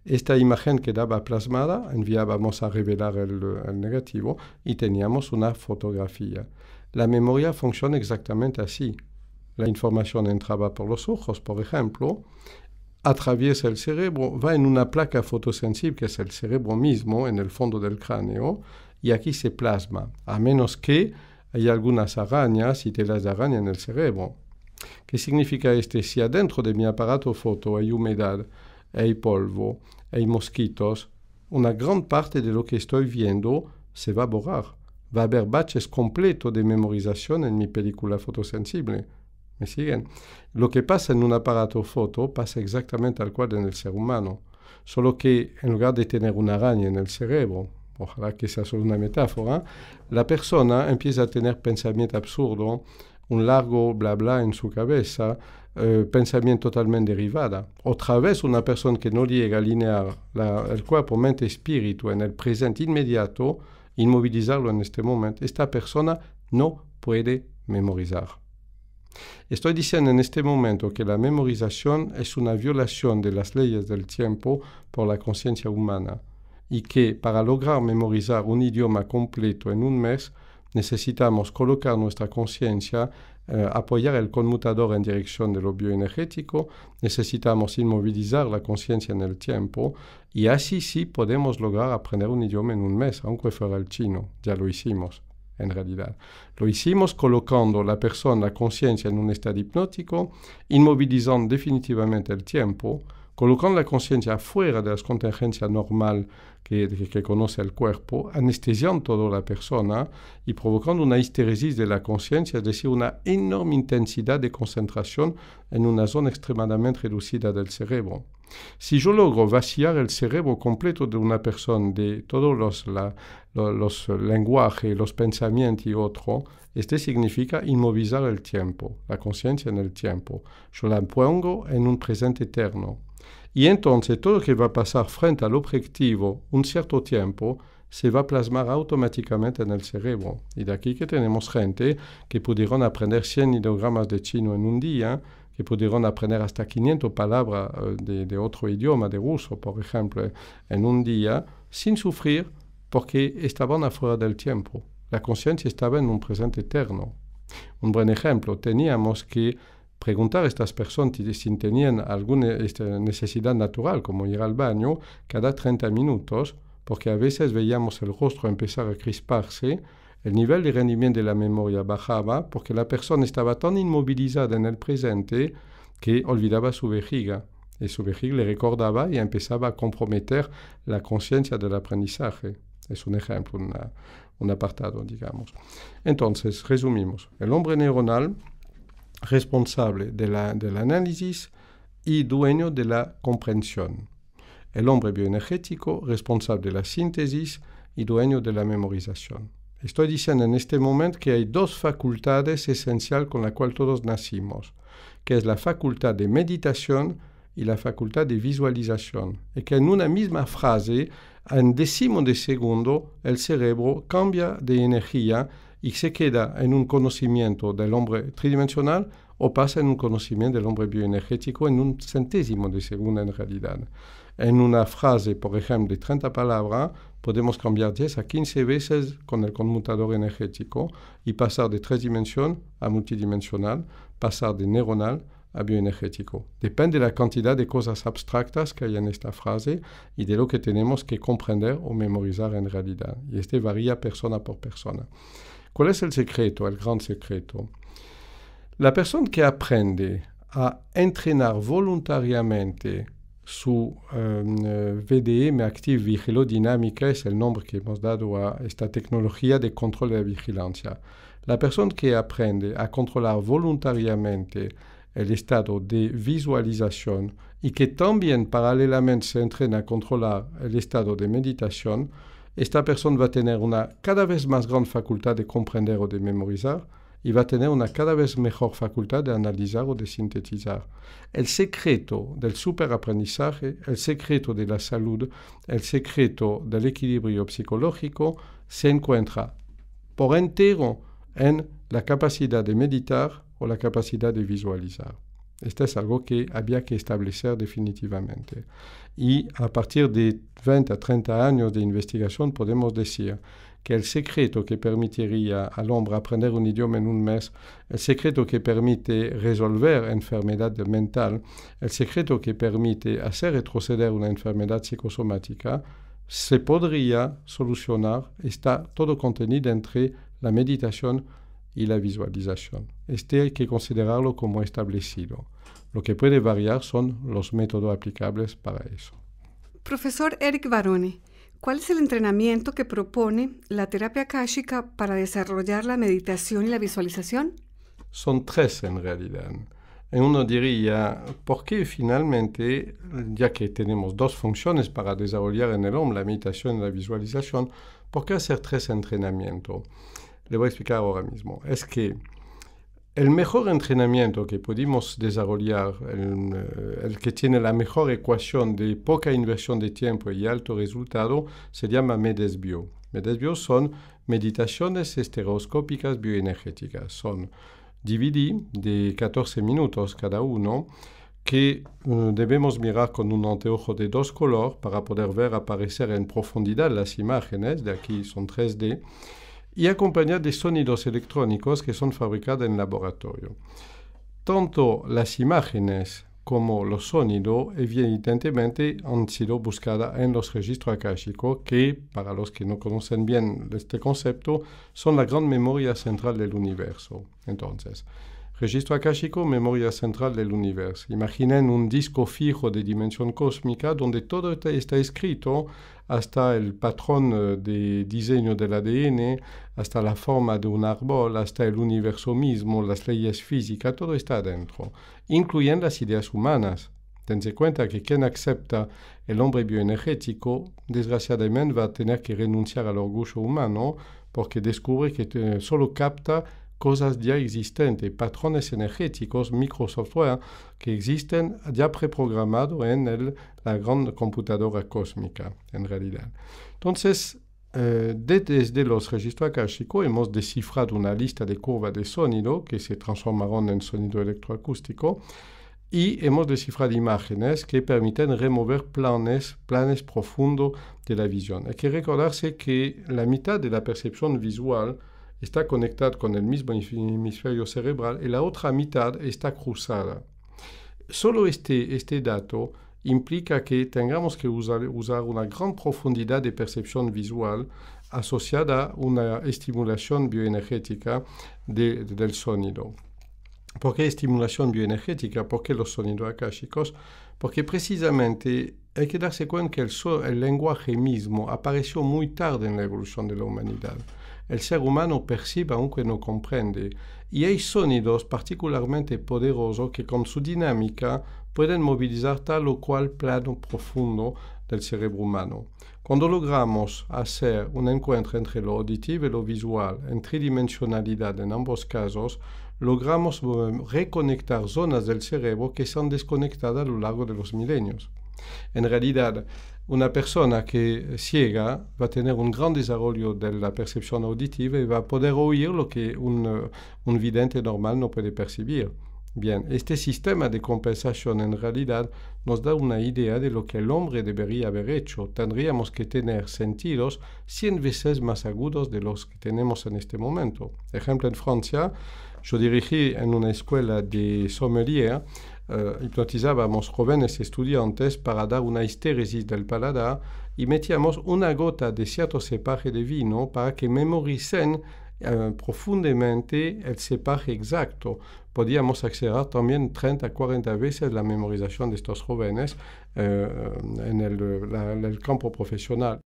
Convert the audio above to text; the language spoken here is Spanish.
Esta imagen quedaba plasmada, enviábamos a revelar el negativo y teníamos una fotografía. La memoria funciona exactamente así. La información entraba por los ojos, por ejemplo, atraviesa el cerebro, va en una placa fotosensible que es el cerebro mismo, en el fondo del cráneo, y aquí se plasma, a menos que haya algunas arañas y telas de araña en el cerebro. ¿Qué significa esto? Si adentro de mi aparato foto hay humedad, hay polvo, hay mosquitos, una gran parte de lo que estoy viendo se va a borrar. Va a haber baches completos de memorización en mi película fotosensible. ¿Me siguen? Lo que pasa en un aparato foto pasa exactamente tal cual en el ser humano, solo que en lugar de tener una araña en el cerebro, ojalá que sea solo una metáfora, la persona empieza a tener pensamiento absurdo, un largo bla bla en su cabeza, pensamiento totalmente derivado. Otra vez una persona que no llega a alinear el cuerpo, mente, espíritu en el presente inmediato, inmovilizarlo en este momento, esta persona no puede memorizar. Estoy diciendo en este momento que la memorización es una violación de las leyes del tiempo por la conciencia humana y que para lograr memorizar un idioma completo en un mes necesitamos colocar nuestra conciencia, apoyar el conmutador en dirección de lo bioenergético, necesitamos inmovilizar la conciencia en el tiempo y así sí podemos lograr aprender un idioma en un mes, aunque fuera el chino, ya lo hicimos. En realidad, lo hicimos colocando la persona, la conciencia en un estado hipnótico, inmovilizando definitivamente el tiempo, colocando la conciencia fuera de las contingencias normales que conoce el cuerpo, anestesiando toda la persona y provocando una histeresis de la conciencia, es decir, una enorme intensidad de concentración en una zona extremadamente reducida del cerebro. Si yo logro vaciar el cerebro completo de una persona de todos los lenguajes, los pensamientos y otros, esto significa inmovilizar el tiempo, la conciencia en el tiempo. Yo la pongo en un presente eterno. Y entonces todo lo que va a pasar frente al objetivo un cierto tiempo se va a plasmar automáticamente en el cerebro. Y de aquí que tenemos gente que pudieron aprender 100 ideogramas de chino en un día, que pudieron aprender hasta 500 palabras de otro idioma, de ruso, por ejemplo, en un día, sin sufrir, porque estaban afuera del tiempo. La conciencia estaba en un presente eterno. Un buen ejemplo, teníamos que preguntar a estas personas si tenían alguna necesidad natural, como ir al baño, cada 30 minutos, porque a veces veíamos el rostro empezar a crisparse, el nivel de rendimiento de la memoria bajaba porque la persona estaba tan inmovilizada en el presente que olvidaba su vejiga. Y su vejiga le recordaba y empezaba a comprometer la conciencia del aprendizaje. Es un ejemplo, un apartado, digamos. Entonces, resumimos. El hombre neuronal, responsable del análisis y dueño de la comprensión. El hombre bioenergético, responsable de la síntesis y dueño de la memorización. Estoy diciendo en este momento que hay dos facultades esenciales con las cuales todos nacimos, que es la facultad de meditación y la facultad de visualización. Y que en una misma frase, en décimo de segundo, el cerebro cambia de energía y se queda en un conocimiento del hombre tridimensional o pasa en un conocimiento del hombre bioenergético en un centésimo de segundo en realidad. En una frase, por ejemplo, de 30 palabras, podemos cambiar 10 a 15 veces con el conmutador energético y pasar de 3 dimensiones a multidimensional, pasar de neuronal a bioenergético. Depende de la cantidad de cosas abstractas que hay en esta frase y de lo que tenemos que comprender o memorizar en realidad. Y este varía persona por persona. ¿Cuál es el secreto, el gran secreto? La persona que aprende a entrenar voluntariamente su VDM Active Vigilodinámica, es el nombre que hemos dado a esta tecnología de control de la vigilancia. La persona que aprende a controlar voluntariamente el estado de visualización y que también paralelamente se entrena a controlar el estado de meditación, esta persona va a tener una cada vez más gran facultad de comprender o de memorizar y va a tener una cada vez mejor facultad de analizar o de sintetizar. El secreto del superaprendizaje, el secreto de la salud, el secreto del equilibrio psicológico se encuentra por entero en la capacidad de meditar o la capacidad de visualizar. Esto es algo que había que establecer definitivamente. Y a partir de 20 a 30 años de investigación podemos decir que el secreto que permitiría al hombre aprender un idioma en un mes, el secreto que permite resolver enfermedad mental, el secreto que permite hacer retroceder una enfermedad psicosomática, se podría solucionar, está todo contenido entre la meditación y la visualización. Este hay que considerarlo como establecido. Lo que puede variar son los métodos aplicables para eso. Profesor Eric Baroni, ¿cuál es el entrenamiento que propone la terapia akáshica para desarrollar la meditación y la visualización? Son tres en realidad. Y uno diría, ¿por qué finalmente, ya que tenemos dos funciones para desarrollar en el hombre, la meditación y la visualización, por qué hacer tres entrenamientos? Le voy a explicar ahora mismo. Es que el mejor entrenamiento que pudimos desarrollar, el que tiene la mejor ecuación de poca inversión de tiempo y alto resultado, se llama MEDESBio. MEDESBio son meditaciones estereoscópicas bioenergéticas. Son DVD de 14 minutos cada uno que debemos mirar con un anteojo de 2 colores para poder ver aparecer en profundidad las imágenes, de aquí son 3D, y acompañar de sonidos electrónicos que son fabricados en laboratorio. Tanto las imágenes como los sonidos evidentemente han sido buscadas en los registros akáshicos que, para los que no conocen bien este concepto, son la gran memoria central del universo. Entonces, registro akáshico, memoria central del universo. Imaginen un disco fijo de dimensión cósmica donde todo está escrito, hasta el patrón de diseño del ADN, hasta la forma de un árbol, hasta el universo mismo, las leyes físicas, todo está adentro, incluyendo las ideas humanas. Tense cuenta que quien acepta el hombre bioenergético, desgraciadamente va a tener que renunciar al orgullo humano porque descubre que solo capta cosas ya existentes, patrones energéticos, microsoftware que existen ya preprogramados en la gran computadora cósmica, en realidad. Entonces, desde los registros akáshicos hemos descifrado una lista de curvas de sonido que se transformaron en sonido electroacústico y hemos descifrado imágenes que permiten remover planes profundos de la visión. Hay que recordarse que la mitad de la percepción visual está conectada con el mismo hemisferio cerebral y la otra mitad está cruzada. Solo este dato implica que tengamos que usar una gran profundidad de percepción visual asociada a una estimulación bioenergética del sonido. ¿Por qué estimulación bioenergética? ¿Por qué los sonidos akáshicos? Porque precisamente hay que darse cuenta que el lenguaje mismo apareció muy tarde en la evolución de la humanidad. El ser humano percibe aunque no comprende, y hay sonidos particularmente poderosos que con su dinámica pueden movilizar tal o cual plano profundo del cerebro humano. Cuando logramos hacer un encuentro entre lo auditivo y lo visual, en tridimensionalidad en ambos casos, logramos reconectar zonas del cerebro que se han desconectado a lo largo de los milenios. En realidad, una persona que es ciega va a tener un gran desarrollo de la percepción auditiva y va a poder oír lo que un vidente normal no puede percibir. Bien, este sistema de compensación en realidad nos da una idea de lo que el hombre debería haber hecho. Tendríamos que tener sentidos 100 veces más agudos de los que tenemos en este momento. Por ejemplo, en Francia, yo dirigí en una escuela de sommelier, hipnotizábamos jóvenes estudiantes para dar una histéresis del paladar y metíamos una gota de cierto cepaje de vino para que memoricen profundamente el cepaje exacto. Podíamos acceder también 30 a 40 veces la memorización de estos jóvenes en el campo profesional.